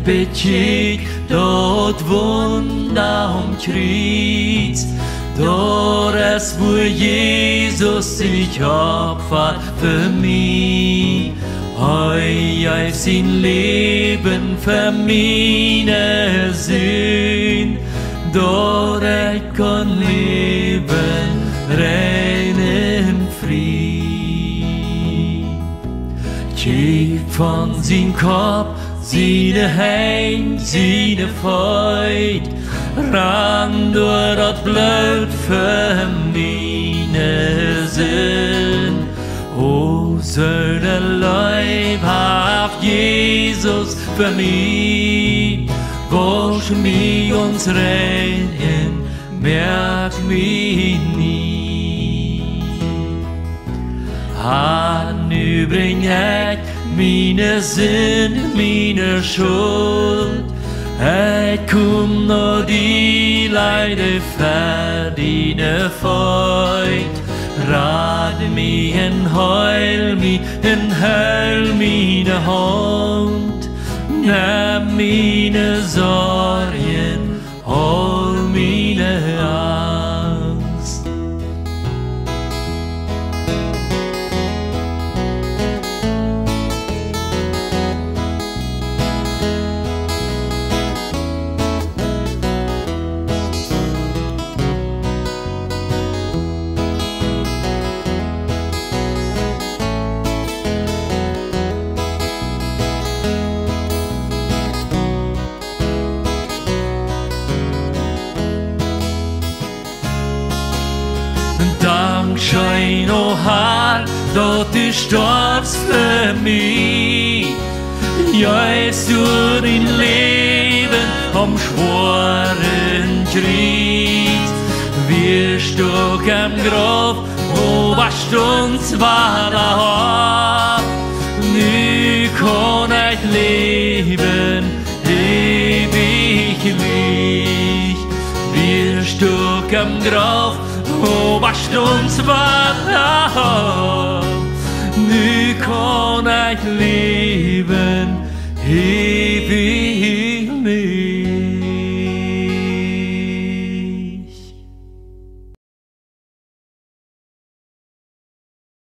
betykt dat Wunder am Kreuz, da es wo Jesus sich opfert für mich. Auf sein Leben für meine Sünd, da ich kann leben, rein im Frieden. Kijk von sein Kopf, seine Hand, seine Freude, ran durch das Blut für meine Sünd. O seine Leibhaft Jesus für mich, wasch mich uns rein, merk mich nie. Nu bring ich meine Sünde, meine Schuld, ich komm nur die Leide verdiene Freud. Rat mich und heul mich und heul meine Hand, nimm meine Sorgen, hol meine Angst. Dankeschön, o Herr, dass du stirbst für mich. Jäust du dein Leben am schweren Kreuz. Wirst du am Grab, wo warst uns wahr? Nu kann ich leben, ewiglich. Wirst du am Grab, o warst uns wahr, nu kann ich leben, ewig.